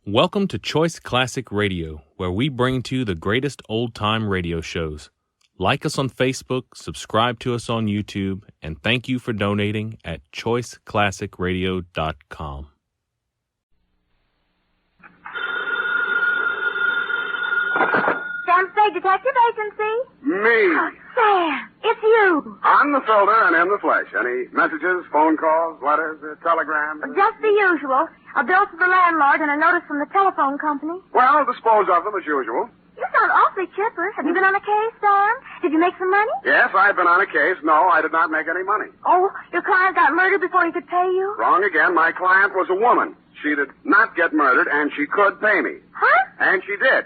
Welcome to Choice Classic Radio, where we bring to you the greatest old-time radio shows. Like us on Facebook, subscribe to us on YouTube, and thank you for donating at choiceclassicradio.com. Sam Spade, Detective Agency? Me. Oh, Sam, it's you. On the filter and in the flesh. Any messages, phone calls, letters, telegrams? Just the usual. A bill to the landlord and a notice from the telephone company. Well, dispose of them as usual. You sound awfully chipper. Have you been on a case, Sam? Did you make some money? Yes, I've been on a case. No, I did not make any money. Oh, your client got murdered before he could pay you? Wrong again. My client was a woman. She did not get murdered, and she could pay me. Huh? And she did.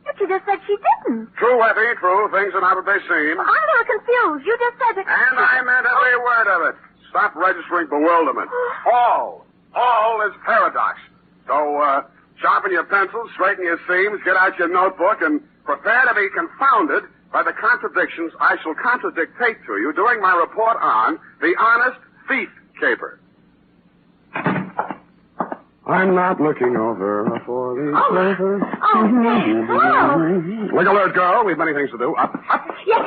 But you just said she didn't. True, Effie, true. Things are not what they seem. Well, I'm a little confused. You just said that... And I meant every word of it. Stop registering bewilderment. All is paradox. So, sharpen your pencils, straighten your seams, get out your notebook, and prepare to be confounded by the contradictions I shall contradictate to you during my report on the honest thief caper. I'm not looking over for the clover. Oh, Sam. Hello. Look alert, girl. We've many things to do. Up. Yes.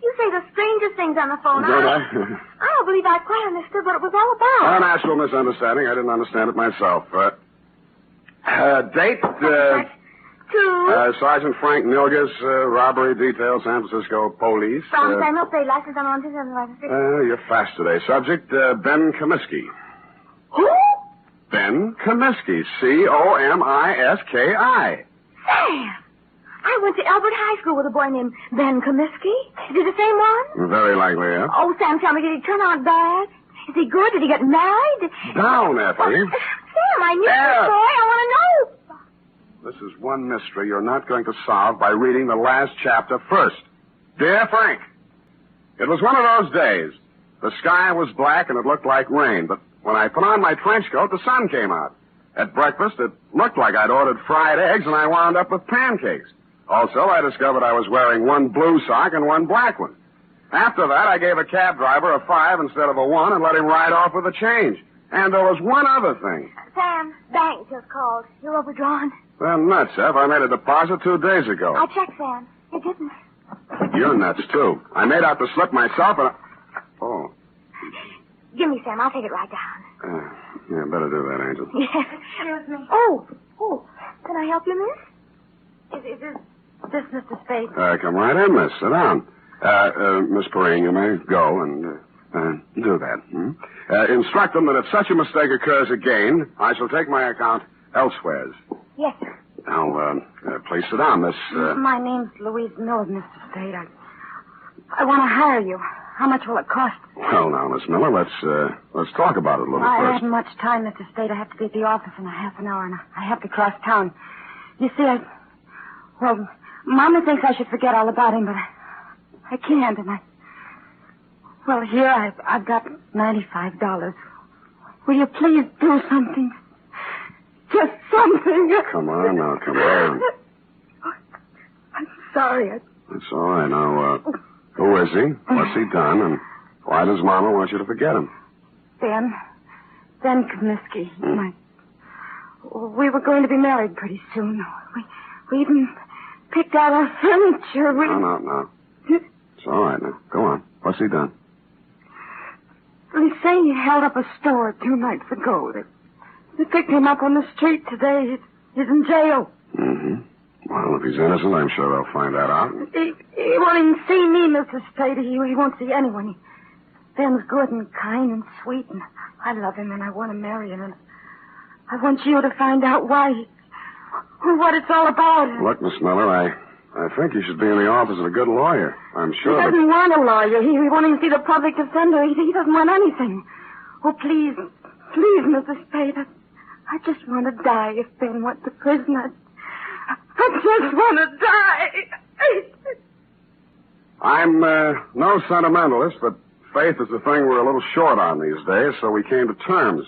You say the strangest things on the phone. Don't I? I don't believe I quite understood what it was all about. A natural misunderstanding. I didn't understand it myself. Date? Sergeant Frank Nilgus, robbery detail, San Francisco Police. From San Jose, license on 127. You're fast today. Subject, Ben Comiskey. Who? Ben Comiskey. Comiski. Sam, I went to Albert High School with a boy named Ben Comiskey. Is he the same one? Very likely, yeah. Oh, Sam, tell me, did he turn out bad? Is he good? Did he get married? Down, Effie. Sam, I knew this boy. I want to know. This is one mystery you're not going to solve by reading the last chapter first. Dear Frank, it was one of those days. The sky was black and it looked like rain, but when I put on my trench coat, the sun came out. At breakfast, it looked like I'd ordered fried eggs, and I wound up with pancakes. Also, I discovered I was wearing one blue sock and one black one. After that, I gave a cab driver a 5 instead of a 1 and let him ride off with the change. And there was one other thing. Sam, bank just called. You're overdrawn. They're nuts, Eph. I made a deposit 2 days ago. I checked, Sam. You didn't. You're nuts, too. I made out the slip myself and... Oh. Give me, Sam. I'll take it right down. Yeah, better do that, Angel. Yes. Excuse me. Oh. Can I help you, miss? Is this Mr. Spade? Come right in, miss. Sit down. Miss Perrine, you may go and do that. Instruct them that if such a mistake occurs again, I shall take my account elsewhere. Yes, sir. Now, please sit down, Miss... My name's Louise Miller, Mr. Spade. I want to hire you. How much will it cost? Well, now, Miss Miller, let's talk about it a little I first. haven't much time, Mr. Spade. I have to be at the office in a half an hour, and I have to cross town. You see, Mama thinks I should forget all about him, but I can't, and well, here I've got $95. Will you please do something? Just something. Come on now, come on. I'm sorry. It's all right. Now, who is he? What's he done? And why does Mama want you to forget him? Ben Comiskey. We were going to be married pretty soon. We even picked out our furniture. No. It's all right now. Go on. What's he done? They say he held up a store 2 nights ago. They picked him up on the street today. He's in jail. Mm-hmm. Well, if he's innocent, I'm sure they'll find that out. He won't even see me, Mr. Spade. He won't see anyone. Ben's good and kind and sweet, and I love him, and I want to marry him, and I want you to find out why, what it's all about. Look, Miss Miller, I think you should be in the office of a good lawyer. I'm sure He doesn't want a lawyer. He won't even see the public defender. He doesn't want anything. Oh, please, Mr. Spade, I just want to die if Ben went to prison. I just want to die. I'm no sentimentalist, but faith is the thing we're a little short on these days, so we came to terms.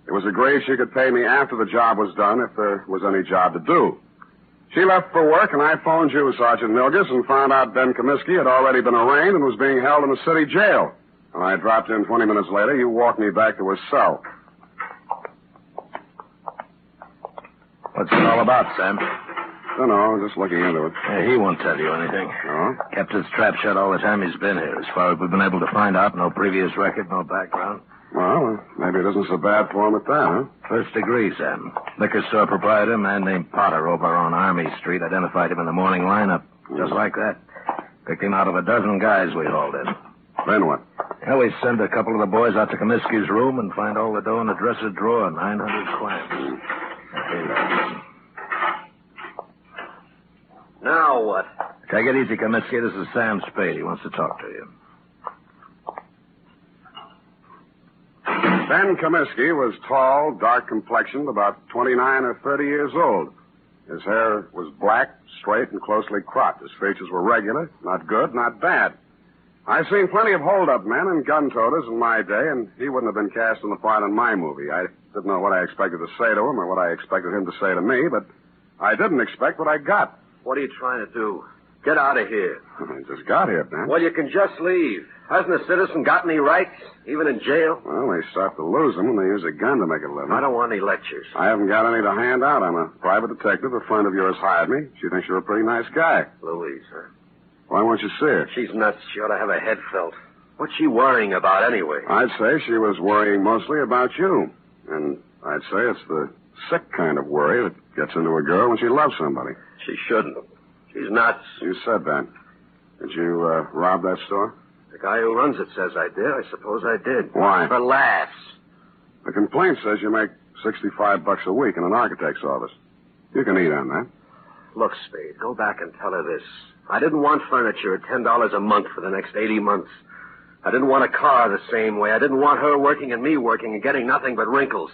It was agreed she could pay me after the job was done if there was any job to do. She left for work, and I phoned you, Sergeant Nilgus, and found out Ben Comiskey had already been arraigned and was being held in the city jail. When I dropped in 20 minutes later, you walked me back to his cell. What's it all about, Sam? Don't know, just looking into it. He won't tell you anything. No? Kept his trap shut all the time he's been here. As far as we've been able to find out, no previous record, no background. Well, maybe it isn't so bad for him at that, huh? First degree, Sam. Liquor store proprietor, a man named Potter over on Army Street, identified him in the morning lineup. Just like that. Picked him out of a dozen guys we hauled in. Then what? Well, we send a couple of the boys out to Comiskey's room and find all the dough in the dresser drawer, 900 clams. Now what? Take it easy, Comiskey. This is Sam Spade. He wants to talk to you. Ben Comiskey was tall, dark-complexioned, about 29 or 30 years old. His hair was black, straight, and closely cropped. His features were regular, not good, not bad. I've seen plenty of hold-up men and gun-toters in my day, and he wouldn't have been cast in the part in my movie. I didn't know what I expected to say to him or what I expected him to say to me, but I didn't expect what I got. What are you trying to do? Get out of here. I just got here, Ben. Well, you can just leave. Hasn't a citizen got any rights, even in jail? Well, they start to lose them when they use a gun to make a living. I don't want any lectures. I haven't got any to hand out. I'm a private detective. A friend of yours hired me. She thinks you're a pretty nice guy. Louise, huh? Why won't you see her? She's nuts. She ought to have a head felt. What's she worrying about anyway? I'd say she was worrying mostly about you. And I'd say it's the sick kind of worry that gets into a girl when she loves somebody. She shouldn't. She's nuts. You said that. Did you rob that store? The guy who runs it says I did. I suppose I did. Why? For laughs. The complaint says you make $65 a week in an architect's office. You can eat on that. Look, Spade, go back and tell her this. I didn't want furniture at $10 a month for the next 80 months. I didn't want a car the same way. I didn't want her working and me working and getting nothing but wrinkles.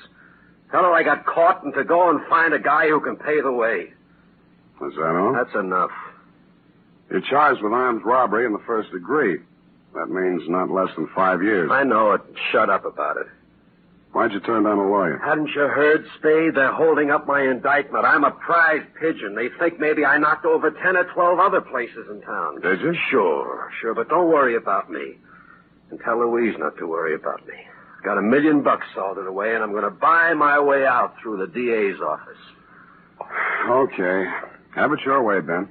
Tell her I got caught and to go and find a guy who can pay the way. Is that all? That's enough. You're charged with armed robbery in the first degree. That means not less than 5 years. I know it. Shut up about it. Why'd you turn down a lawyer? Hadn't you heard, Spade? They're holding up my indictment. I'm a prize pigeon. They think maybe I knocked over 10 or 12 other places in town. Did you? Sure, but don't worry about me. And tell Louise not to worry about me. Got $1 million salted away, and I'm going to buy my way out through the DA's office. Okay. Have it your way, Ben.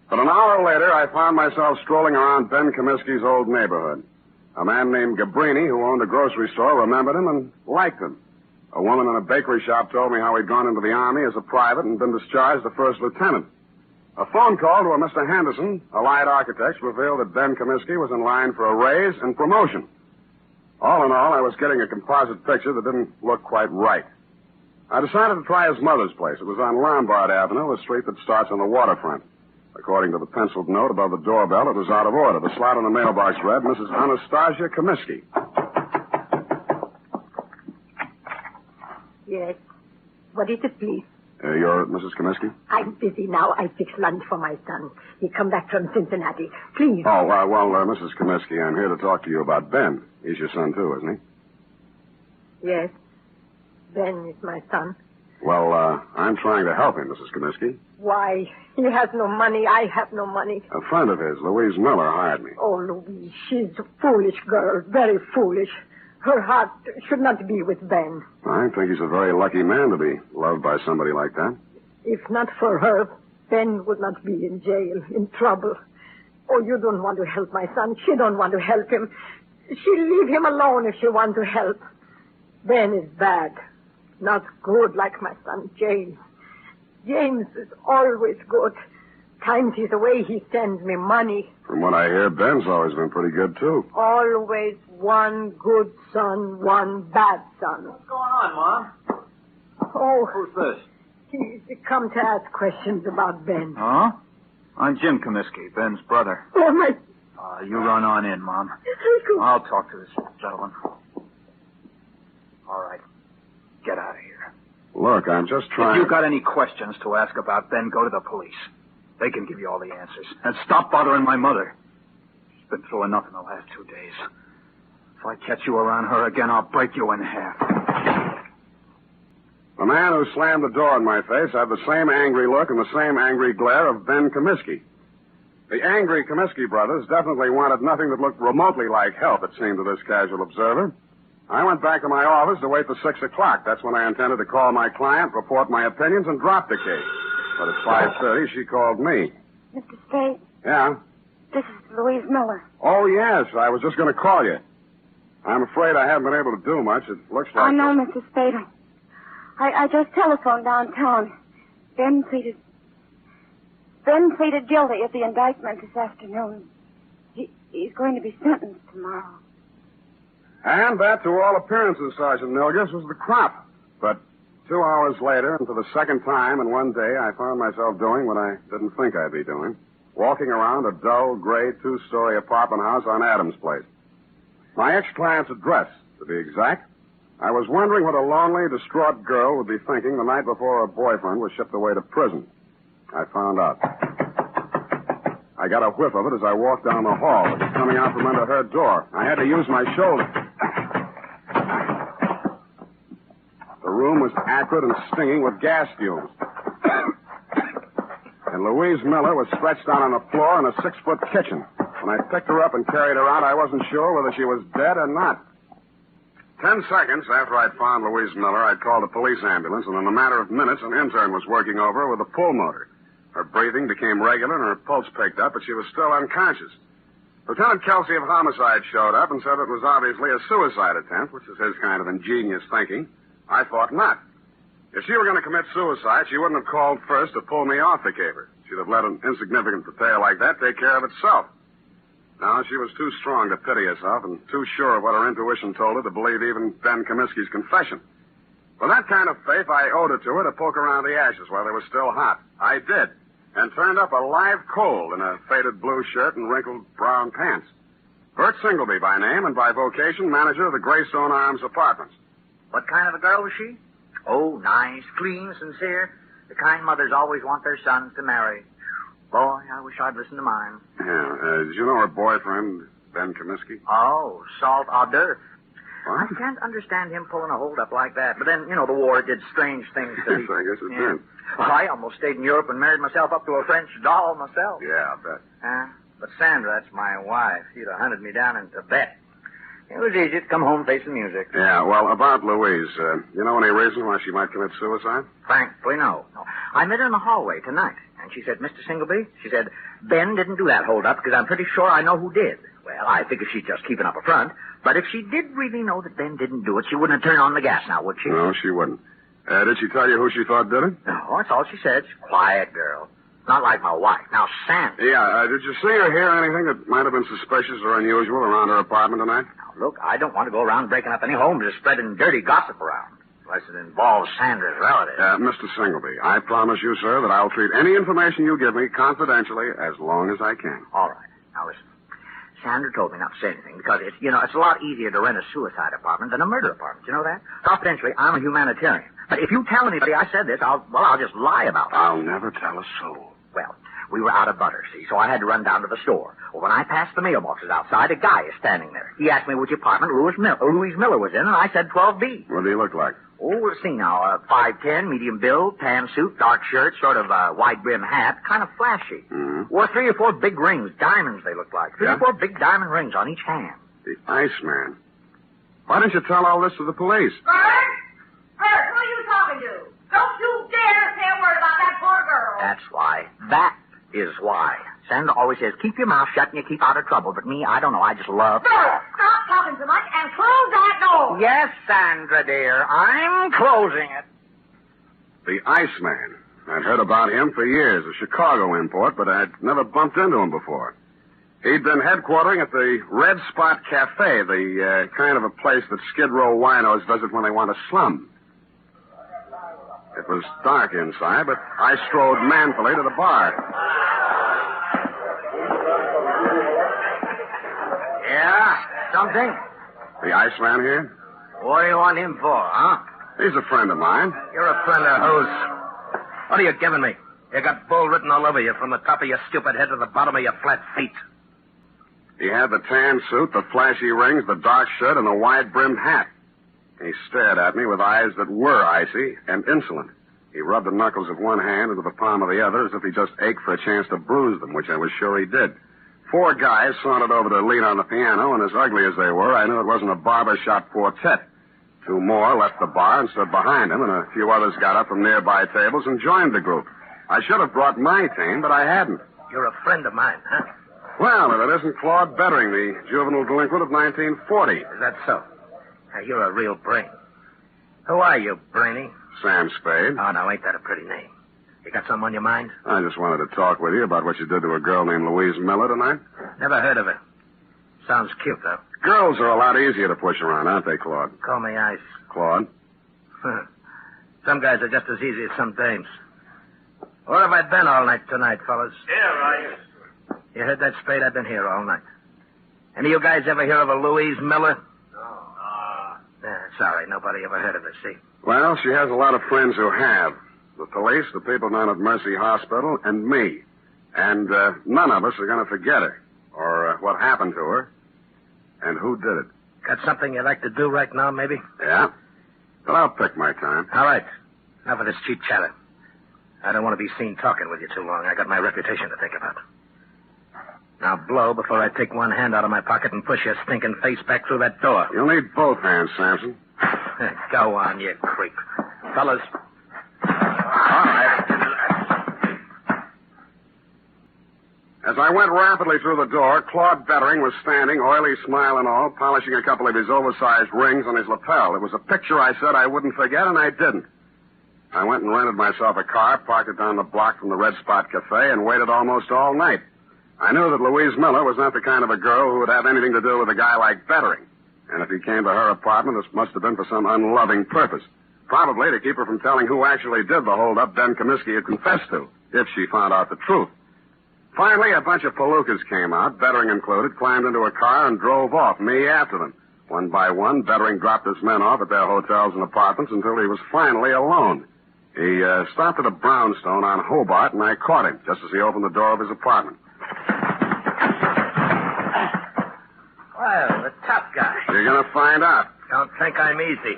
But an hour later, I found myself strolling around Ben Comiskey's old neighborhood. A man named Gabrini, who owned a grocery store, remembered him and liked him. A woman in a bakery shop told me how he'd gone into the Army as a private and been discharged a first lieutenant. A phone call to a Mr. Henderson, Allied Architects, revealed that Ben Comiskey was in line for a raise and promotion. All in all, I was getting a composite picture that didn't look quite right. I decided to try his mother's place. It was on Lombard Avenue, a street that starts on the waterfront. According to the penciled note above the doorbell, it was out of order. The slot on the mailbox read, Mrs. Anastasia Comiskey. Yes. What is it, please? You're Mrs. Comiskey? I'm busy now. I fix lunch for my son. He come back from Cincinnati. Please. Oh, Mrs. Comiskey, I'm here to talk to you about Ben. He's your son, too, isn't he? Yes. Ben is my son. Well, I'm trying to help him, Mrs. Comiskey. Why? He has no money. I have no money. A friend of his, Louise Miller, hired me. Oh, Louise, she's a foolish girl. Very foolish. Her heart should not be with Ben. I think he's a very lucky man to be loved by somebody like that. If not for her, Ben would not be in jail, in trouble. Oh, you don't want to help my son. She don't want to help him. She'll leave him alone if she wants to help. Ben is bad. Not good like my son James. James is always good. Times he's away, he sends me money. From what I hear, Ben's always been pretty good, too. Always one good son, one bad son. What's going on, Mom? Oh. Who's this? He's come to ask questions about Ben. Huh? I'm Jim Comiskey, Ben's brother. Oh, my... You run on in, Mom. I'll talk to this gentleman. All right. Get out of here. Look, I'm just trying... If you got any questions to ask about Ben, go to the police. They can give you all the answers. And stop bothering my mother. She's been through enough in the last 2 days. If I catch you around her again, I'll break you in half. The man who slammed the door in my face had the same angry look and the same angry glare of Ben Comiskey. The angry Comiskey brothers definitely wanted nothing that looked remotely like help, it seemed to this casual observer. I went back to my office to wait for 6 o'clock. That's when I intended to call my client, report my opinions, and drop the case. But at 5:30, she called me. Mr. Spade, Yeah? this is Louise Miller. Oh, yes. I was just going to call you. I'm afraid I haven't been able to do much. It looks like... I know, Mr. Spade. I just telephoned downtown. Ben pleaded guilty of the indictment this afternoon. He's going to be sentenced tomorrow. And that, to all appearances, Sergeant Milgis, was the crop. But 2 hours later, and for the second time in one day, I found myself doing what I didn't think I'd be doing. Walking around a dull, gray, 2-story apartment house on Adams Place. My ex-client's address, to be exact. I was wondering what a lonely, distraught girl would be thinking the night before her boyfriend was shipped away to prison. I found out. I got a whiff of it as I walked down the hall. It was coming out from under her door. I had to use my shoulder. The room was acrid and stinging with gas fumes. And Louise Miller was stretched out on the floor in a 6-foot kitchen. When I picked her up and carried her out, I wasn't sure whether she was dead or not. 10 seconds after I'd found Louise Miller, I'd called a police ambulance, and in a matter of minutes, an intern was working over her with a pulmotor. Her breathing became regular and her pulse picked up, but she was still unconscious. Lieutenant Kelsey of Homicide showed up and said it was obviously a suicide attempt, which is his kind of ingenious thinking. I thought not. If she were going to commit suicide, she wouldn't have called first to pull me off the caper. She'd have let an insignificant detail like that take care of itself. No, she was too strong to pity herself and too sure of what her intuition told her to believe even Ben Comiskey's confession. With that kind of faith, I owed it to her to poke around the ashes while they were still hot. I did, and turned up a live coal in a faded blue shirt and wrinkled brown pants. Bert Singleby by name and by vocation, manager of the Greystone Arms Apartments. What kind of a girl was she? Oh, nice, clean, sincere. The kind mothers always want their sons to marry. Boy, I wish I'd listened to mine. Yeah, did you know her boyfriend, Ben Comiskey? Oh, salt hors d'oeuvre. What? I can't understand him pulling a hold-up like that. But then, the war did strange things to Yes, I guess it did. Well, I almost stayed in Europe and married myself up to a French doll myself. Yeah, I bet. But Sandra, that's my wife. She'd have hunted me down in Tibet. It was easy to come home facing music. Yeah, well, about Louise, you know any reason why she might commit suicide? Frankly, no. I met her in the hallway tonight, and she said, Mr. Singleby, she said, Ben didn't do that hold-up because I'm pretty sure I know who did. Well, I figure she's just keeping up a front. But if she did really know that Ben didn't do it, she wouldn't have turned on the gas now, would she? No, she wouldn't. Did she tell you who she thought did it? No, that's all she said. She's a quiet girl. Not like my wife. Now, Sandra. Yeah, did you see or hear anything that might have been suspicious or unusual around her apartment tonight? Now, look, I don't want to go around breaking up any homes or spreading dirty gossip around. Unless it involves Sandra's relatives. Mr. Singleby, I promise you, sir, that I'll treat any information you give me confidentially as long as I can. All right. Now, listen. Sandra told me not to say anything because it's a lot easier to rent a suicide apartment than a murder apartment. You know that? Confidentially, I'm a humanitarian. But if you tell anybody I said this, I'll just lie about it. I'll never tell a soul. Well, we were out of butter, see, so I had to run down to the store. Well, when I passed the mailboxes outside, a guy is standing there. He asked me which apartment Louise Miller was in, and I said 12B. What do you look like? Oh, let's see now. 5'10", medium build, tan suit, dark shirt, sort of wide brim hat, kind of flashy. Mm-hmm. Wore 3 or 4 big rings, diamonds they looked like. 3 or 4 big diamond rings on each hand. The Iceman. Why didn't you tell all this to the police? Bert, who are you talking to? Don't you dare say a word about that poor girl. That's why. That is why. Sandra always says, keep your mouth shut and you keep out of trouble. But me, I don't know. I just love... Bert, stop talking so much and close that door. Yes, Sandra, dear. I'm closing it. The Iceman. I'd heard about him for years, a Chicago import, but I'd never bumped into him before. He'd been headquartering at the Red Spot Cafe, the kind of a place that Skid Row winos visit when they want to slum. It was dark inside, but I strode manfully to the bar. Yeah, something? The Iceman here? What do you want him for, huh? He's a friend of mine. You're a friend of whose? What are you giving me? You got bull written all over you from the top of your stupid head to the bottom of your flat feet. He had the tan suit, the flashy rings, the dark shirt, and the wide-brimmed hat. He stared at me with eyes that were icy and insolent. He rubbed the knuckles of one hand into the palm of the other as if he just ached for a chance to bruise them, which I was sure he did. 4 guys sauntered over to lean on the piano, and as ugly as they were, I knew it wasn't a barbershop quartet. 2 more left the bar and stood behind him, and a few others got up from nearby tables and joined the group. I should have brought my team, but I hadn't. You're a friend of mine, huh? Well, if it isn't Claude Bettering, the juvenile delinquent of 1940. Is that so? Now, you're a real brain. Who are you, Brainy? Sam Spade. Oh, now, ain't that a pretty name? You got something on your mind? I just wanted to talk with you about what you did to a girl named Louise Miller tonight. Never heard of her. Sounds cute, though. Girls are a lot easier to push around, aren't they, Claude? Call me Ice. Claude? Some guys are just as easy as some dames. Where have I been all night tonight, fellas? Here, Ice. You heard that, Spade? I've been here all night. Any of you guys ever hear of a Louise Miller? No. Sorry, nobody ever heard of her, see? Well, she has a lot of friends who have. The police, the people down at Mercy Hospital, and me. And none of us are going to forget her. Or what happened to her. And who did it. Got something you'd like to do right now, maybe? Yeah. But I'll pick my time. All right. Enough of this cheap chatter. I don't want to be seen talking with you too long. I got my reputation to think about. Now blow before I take one hand out of my pocket and push your stinking face back through that door. You'll need both hands, Samson. Go on, you creep. Fellas. All right. As I went rapidly through the door, Claude Bettering was standing, oily smile and all, polishing a couple of his oversized rings on his lapel. It was a picture I said I wouldn't forget, and I didn't. I went and rented myself a car, parked it down the block from the Red Spot Cafe, and waited almost all night. I knew that Louise Miller was not the kind of a girl who would have anything to do with a guy like Bettering. And if he came to her apartment, this must have been for some unloving purpose. Probably to keep her from telling who actually did the hold-up Ben Comiskey had confessed to, if she found out the truth. Finally, a bunch of palookas came out, Bettering included, climbed into a car and drove off, me after them. One by one, Bettering dropped his men off at their hotels and apartments until he was finally alone. He stopped at a brownstone on Hobart, and I caught him just as he opened the door of his apartment. Well, the top guy. You're going to find out. Don't think I'm easy.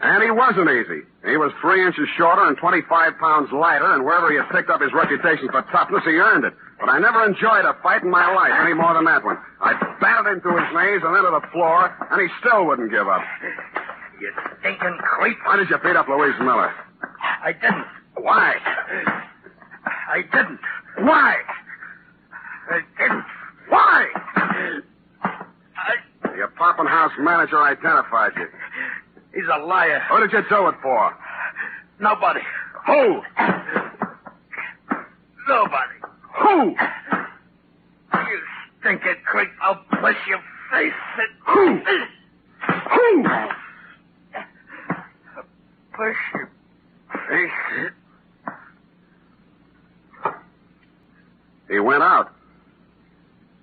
And he wasn't easy. He was 3 inches shorter and 25 pounds lighter, and wherever he had picked up his reputation for toughness, he earned it. But I never enjoyed a fight in my life any more than that one. I batted him to his knees and then to the floor, and he still wouldn't give up. You stinking creep. Why did you beat up Louise Miller? I didn't. Why? I didn't. Why? I didn't. Why? Your Poppin' House manager identified you. He's a liar. What did you do it for? Nobody. Who? Nobody. Who? You stinking creep. I'll push your face in. Who? Who? Push your face in. He went out.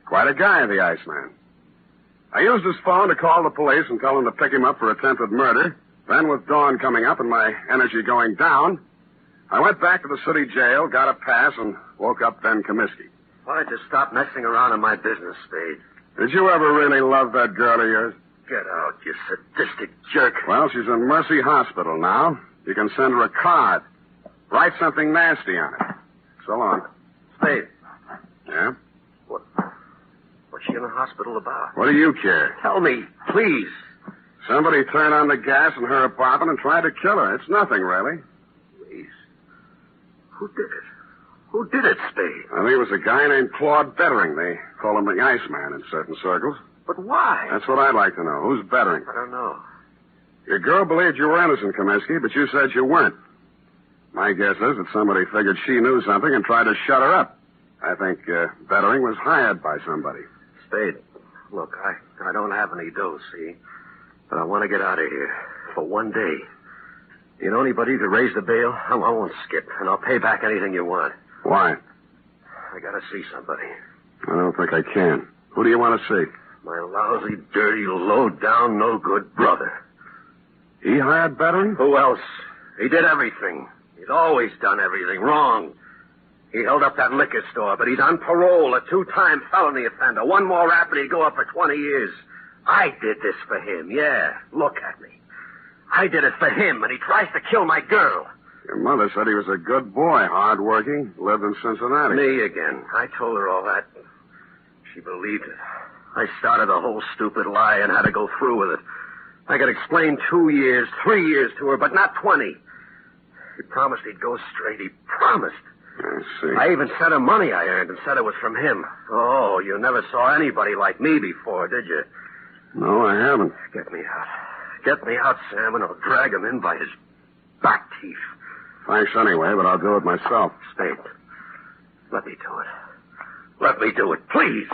Quite a guy, the Iceman. I used his phone to call the police and tell them to pick him up for attempted murder. Then, with dawn coming up and my energy going down, I went back to the city jail, got a pass, and woke up Ben Comiskey. Why don't you stop messing around in my business, Spade? Did you ever really love that girl of yours? Get out, you sadistic jerk. Well, she's in Mercy Hospital now. You can send her a card. Write something nasty on it. So long. Spade. Yeah? What's she in the hospital about? What do you care? Tell me, please. Somebody turned on the gas in her apartment and tried to kill her. It's nothing, really. Please. Who did it? Who did it, Spade? I think it was a guy named Claude Bettering. They call him the Iceman in certain circles. But why? That's what I'd like to know. Who's Bettering? I don't know. Your girl believed you were innocent, Comiskey, but you said you weren't. My guess is that somebody figured she knew something and tried to shut her up. I think Bettering was hired by somebody. Spade, look, I don't have any dough, see? But I want to get out of here for one day. You know anybody to raise the bail? I won't skip, and I'll pay back anything you want. Why? I got to see somebody. I don't think I can. Who do you want to see? My lousy, dirty, low-down, no-good brother. He hired Bettering? Who else? He did everything. He's always done everything wrong. He held up that liquor store, but he's on parole, a 2-time felony offender. One more rap and he'd go up for 20 years. I did this for him, yeah. Look at me. I did it for him, and he tries to kill my girl. Your mother said he was a good boy, hard-working, lived in Cincinnati. Me again. I told her all that. She believed it. I started a whole stupid lie and had to go through with it. I could explain 2 years, 3 years to her, but not 20. He promised he'd go straight. He promised. I see. I even sent him money I earned and said it was from him. Oh, you never saw anybody like me before, did you? No, I haven't. Get me out. Get me out, Sam, and I'll drag him in by his back teeth. Thanks anyway, but I'll do it myself. Spade, let me do it. Let me do it, please.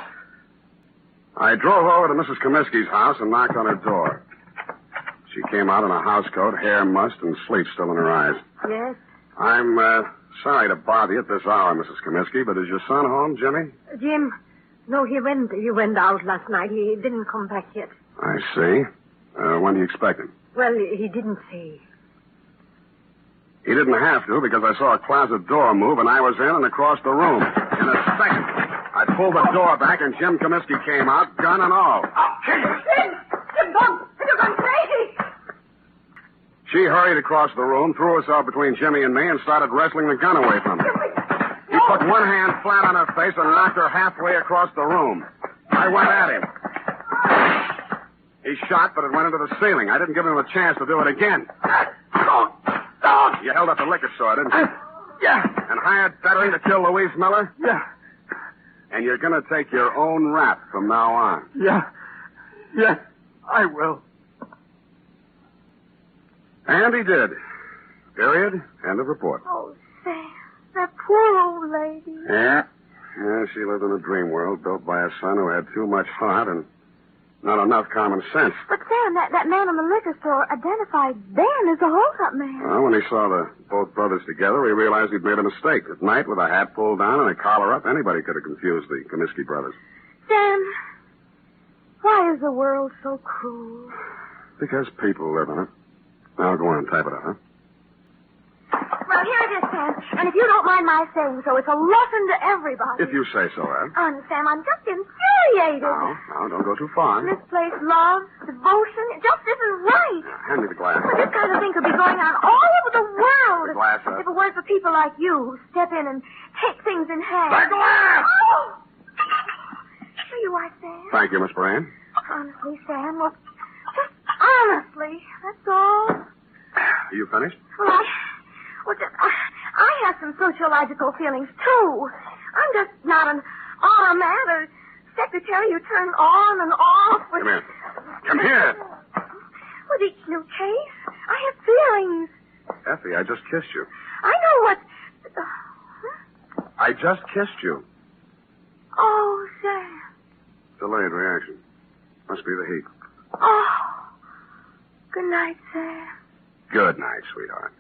I drove over to Mrs. Comiskey's house and knocked on her door. She came out in a housecoat, hair mussed, and sleep still in her eyes. Yes? I'm sorry to bother you at this hour, Mrs. Comiskey, but is your son home, Jimmy? Jim, no, he went out last night. He didn't come back yet. I see. When do you expect him? Well, he didn't say. He didn't have to because I saw a closet door move and I was in and across the room. In a second, I pulled the door back and Jim Comiskey came out, gun and all. Jim, don't! You're going crazy! She hurried across the room, threw herself between Jimmy and me, and started wrestling the gun away from me. He put one hand flat on her face and knocked her halfway across the room. I went at him. He shot, but it went into the ceiling. I didn't give him a chance to do it again. You held up the liquor store, didn't you? Yeah. And hired Bettering to kill Louise Miller? Yeah. And you're going to take your own rap from now on. Yeah. Yes, I will. And he did. Period. End of report. Oh, Sam, that poor old lady. Yeah. Yeah, she lived in a dream world built by a son who had too much heart and not enough common sense. But, Sam, that man in the liquor store identified Ben as the hold-up man. Well, when he saw the both brothers together, he realized he'd made a mistake. At night, with a hat pulled down and a collar up, anybody could have confused the Comiskey brothers. Sam, why is the world so cruel? Because people live in it. Now, go on, type it up, huh? Well, here it is, Sam. And if you don't mind my saying so, it's a lesson to everybody. If you say so, Ed. Sam, I'm just infuriated. Now, don't go too far. Misplaced love, devotion, it just isn't right. Hand me the glass. But this kind of thing could be going on all over the world. The glass, If it weren't for people like you who step in and take things in hand. The glass! Oh! Here you are, Sam. Thank you, Miss Brand. Honestly, Sam, look, just honestly, that's all. Are you finished? I have some sociological feelings, too. I'm just not an automat or secretary you turn on and off with... Come here. Come here. With each new case, I have feelings. Effie, I just kissed you. I know what... I just kissed you. Oh, Sam. Delayed reaction. Must be the heat. Oh. Good night, Sam. Good night, sweetheart.